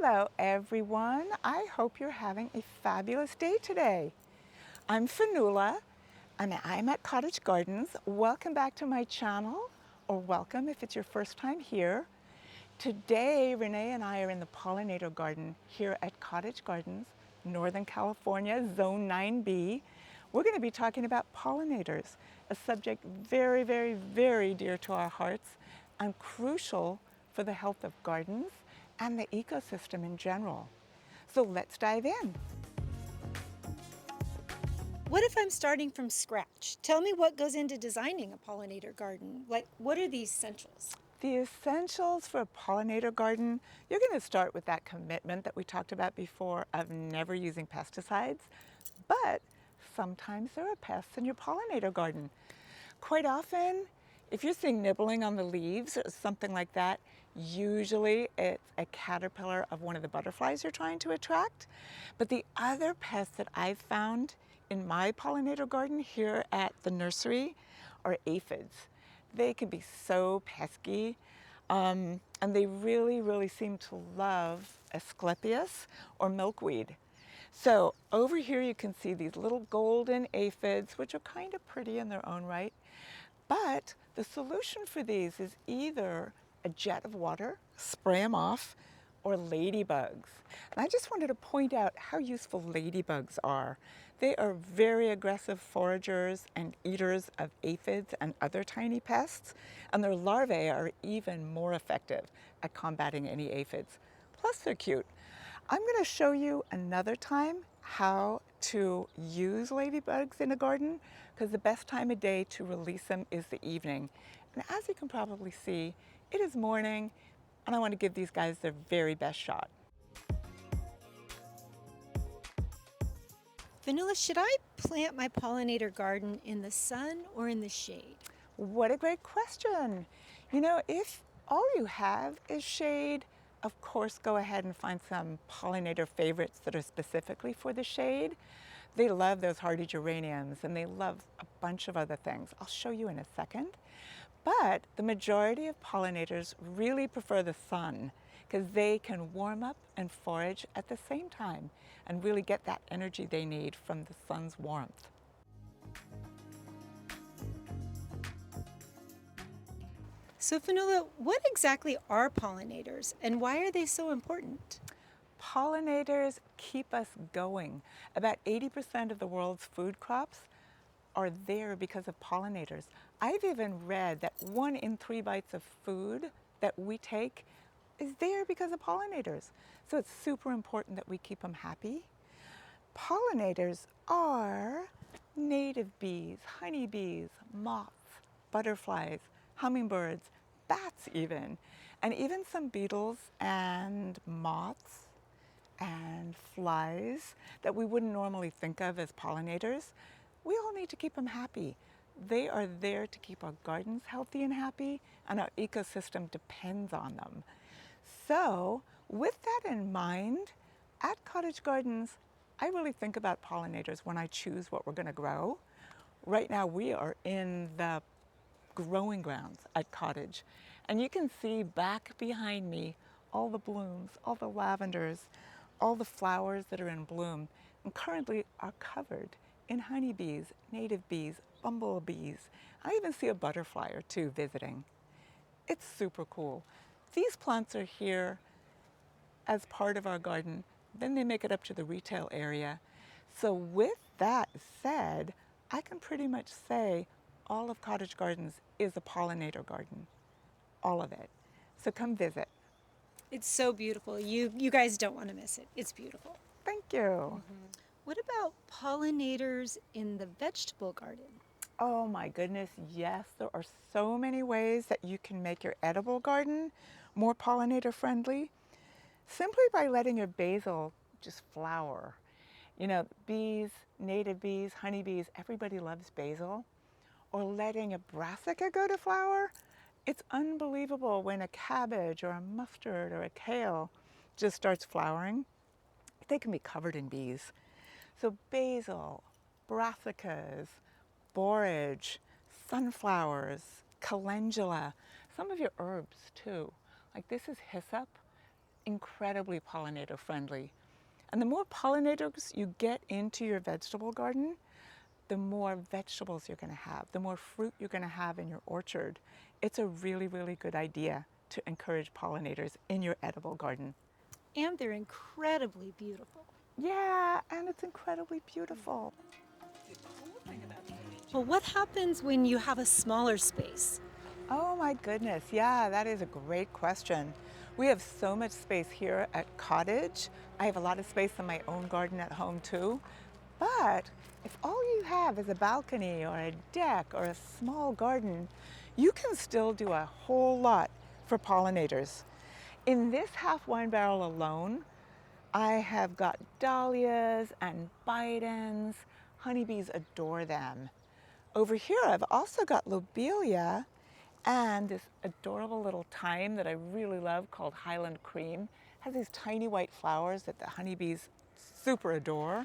Hello everyone. I hope you're having a fabulous day today. I'm Fionnuala and I'm at Cottage Gardens. Welcome back to my channel, or welcome if it's your first time here. Today, Renee and I are in the pollinator garden here at Cottage Gardens, Northern California, Zone 9B. We're going to be talking about pollinators, a subject very, very, very dear to our hearts and crucial for the health of gardens and the ecosystem in general. So let's dive in. What if I'm starting from scratch? Tell me what goes into designing a pollinator garden. Like, what are the essentials? The essentials for a pollinator garden, you're going to start with that commitment that we talked about before of never using pesticides, but sometimes there are pests in your pollinator garden. Quite often, if you're seeing nibbling on the leaves or something like that, usually it's a caterpillar of one of the butterflies you're trying to attract. But the other pests that I've found in my pollinator garden here at the nursery are aphids. They can be so pesky, and they really, really seem to love Asclepias or milkweed. So over here you can see these little golden aphids, which are kind of pretty in their own right. But the solution for these is either a jet of water, spray them off, or ladybugs. And I just wanted to point out how useful ladybugs are. They are very aggressive foragers and eaters of aphids and other tiny pests, and their larvae are even more effective at combating any aphids. Plus they're cute. I'm going to show you another time how to use ladybugs in a garden, because the best time of day to release them is the evening. And as you can probably see, it is morning and I want to give these guys their very best shot. Fionnuala, should I plant my pollinator garden in the sun or in the shade? What a great question. You know, if all you have is shade, of course, go ahead and find some pollinator favorites that are specifically for the shade. They love those hardy geraniums and they love a bunch of other things. I'll show you in a second. But the majority of pollinators really prefer the sun because they can warm up and forage at the same time and really get that energy they need from the sun's warmth. So, Fionnuala, what exactly are pollinators and why are they so important? Pollinators keep us going. About 80% of the world's food crops are there because of pollinators. I've even read that 1 in 3 bites of food that we take is there because of pollinators. So it's super important that we keep them happy. Pollinators are native bees, honeybees, moths, butterflies, hummingbirds, bats even, and even some beetles and moths and flies that we wouldn't normally think of as pollinators. We all need to keep them happy. They are there to keep our gardens healthy and happy, and our ecosystem depends on them. So, with that in mind, at Cottage Gardens, I really think about pollinators when I choose what we're going to grow. Right now, we are in the growing grounds at Cottage, and you can see back behind me all the blooms, all the lavenders, all the flowers that are in bloom, and currently are covered in honeybees, native bees, bumblebees. I even see a butterfly or two visiting. It's super cool. These plants are here as part of our garden, then they make it up to the retail area. So with that said, I can pretty much say all of Cottage Gardens is a pollinator garden, all of it. So come visit. It's so beautiful. You guys don't want to miss it. It's beautiful. Thank you. What about pollinators in the vegetable garden? Oh my goodness, yes, there are so many ways that you can make your edible garden more pollinator friendly, simply by letting your basil just flower. You know, bees, native bees, honeybees, everybody loves basil. Or letting a brassica go to flower. It's unbelievable when a cabbage or a mustard or a kale just starts flowering. They can be covered in bees. So basil, brassicas, borage, sunflowers, calendula, some of your herbs too. Like this is hyssop. incredibly pollinator friendly. And the more pollinators you get into your vegetable garden, the more vegetables you're going to have, the more fruit you're going to have in your orchard. It's a really, really good idea to encourage pollinators in your edible garden. And they're incredibly beautiful. Yeah, and it's incredibly beautiful. Well, what happens when you have a smaller space? Oh my goodness, yeah, that is a great question. We have so much space here at Cottage. I have a lot of space in my own garden at home too. But if all you have is a balcony or a deck or a small garden, you can still do a whole lot for pollinators. In this half wine barrel alone, I have got dahlias and bidens. Honeybees adore them. Over here, I've also got lobelia and this adorable little thyme that I really love called Highland Cream. It has these tiny white flowers that the honeybees super adore.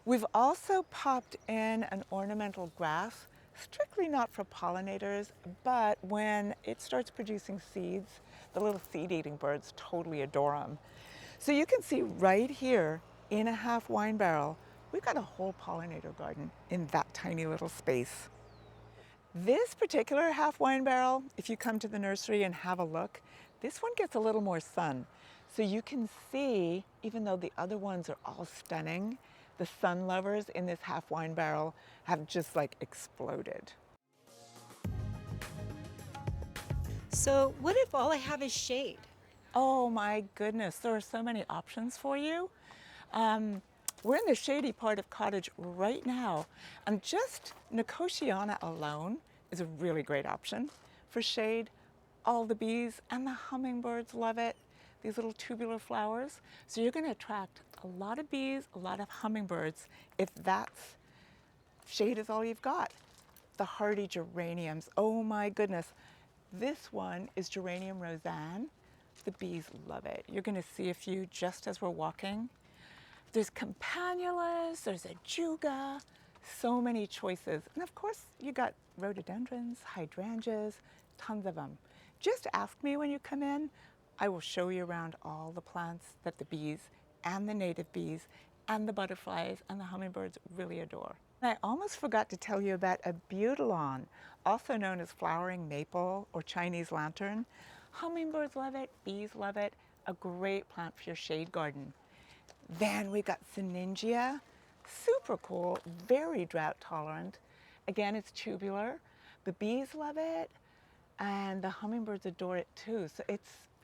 We've also popped in an ornamental grass, strictly not for pollinators, but when it starts producing seeds, the little seed-eating birds totally adore them. So you can see right here in a half wine barrel, we've got a whole pollinator garden in that tiny little space. This particular half wine barrel, if you come to the nursery and have a look, this one gets a little more sun. So you can see, even though the other ones are all stunning, the sun lovers in this half wine barrel have just like exploded. So, what if all I have is shade? Oh my goodness, there are so many options for you. We're in the shady part of Cottage right now. And just Nicotiana alone is a really great option for shade. All the bees and the hummingbirds love it, these little tubular flowers. So you're going to attract a lot of bees, a lot of hummingbirds if that's shade is all you've got. The hardy geraniums, oh my goodness. This one is Geranium Roseanne. The bees love it. You're going to see a few just as we're walking. There's campanulas, there's ajuga, so many choices. And of course, you got rhododendrons, hydrangeas, tons of them. Just ask me when you come in. I will show you around all the plants that the bees and the native bees and the butterflies and the hummingbirds really adore. I almost forgot to tell you about a butylon, also known as flowering maple or Chinese lantern. Hummingbirds love it, bees love it, a great plant for your shade garden. Then we got Syningia, super cool, very drought tolerant. Again, it's tubular. The bees love it and the hummingbirds adore it too. So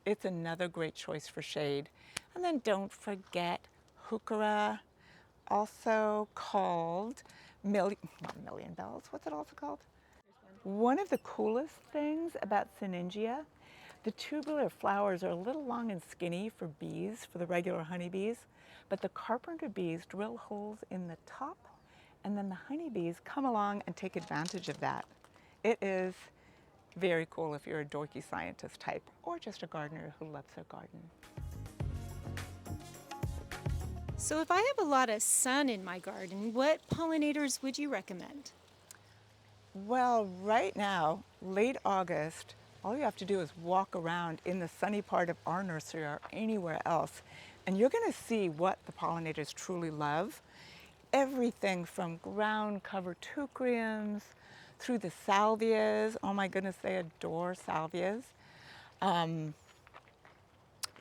it's another great choice for shade. And then don't forget heuchera, also called not million bells, what's it also called? One of the coolest things about Syningia, the tubular flowers are a little long and skinny for bees, for the regular honeybees, but the carpenter bees drill holes in the top and then the honeybees come along and take advantage of that. It is very cool if you're a dorky scientist type or just a gardener who loves their garden. So, if I have a lot of sun in my garden, what pollinators would you recommend? Well, right now, late August, all you have to do is walk around in the sunny part of our nursery or anywhere else, and you're going to see what the pollinators truly love. Everything from ground cover teucriums through the salvias. Oh my goodness, they adore salvias.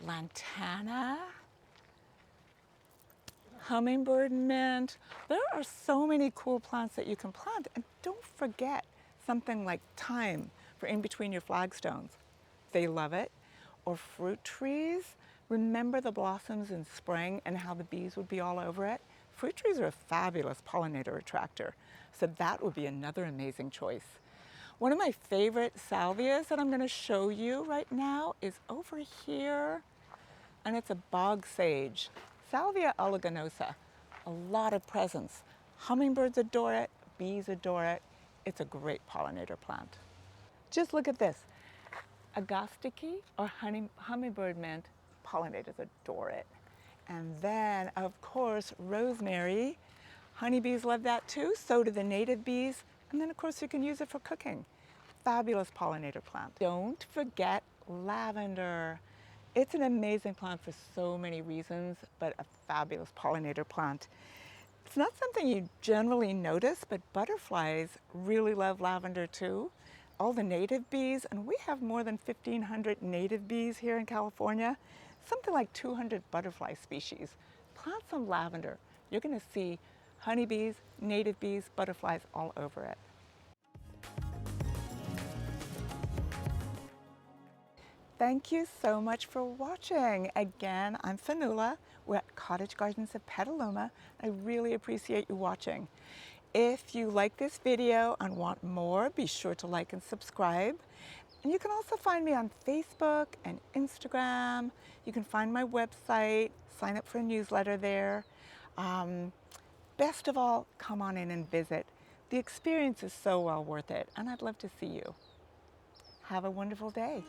Lantana, hummingbird mint. There are so many cool plants that you can plant. And don't forget something like thyme for in between your flagstones. They love it. Or fruit trees. Remember the blossoms in spring and how the bees would be all over it? Fruit trees are a fabulous pollinator attractor. So that would be another amazing choice. One of my favorite salvias that I'm going to show you right now is over here, and it's a bog sage. Salvia eleganosa, a lot of presence. Hummingbirds adore it, bees adore it. It's a great pollinator plant. Just look at this. Agostiki or hummingbird mint, pollinators adore it. And then, of course, rosemary. Honeybees love that too, so do the native bees. And then, of course, you can use it for cooking. Fabulous pollinator plant. Don't forget lavender. It's an amazing plant for so many reasons, but a fabulous pollinator plant. It's not something you generally notice, but butterflies really love lavender too. All the native bees, and we have more than 1,500 native bees here in California, something like 200 butterfly species. Plant some lavender. You're going to see honeybees, native bees, butterflies all over it. Thank you so much for watching. Again, I'm Fionuala. We're at Cottage Gardens of Petaluma. I really appreciate you watching. If you like this video and want more, be sure to like and subscribe. And you can also find me on Facebook and Instagram. You can find my website, sign up for a newsletter there. Best of all, come on in and visit. The experience is so well worth it, and I'd love to see you. Have a wonderful day.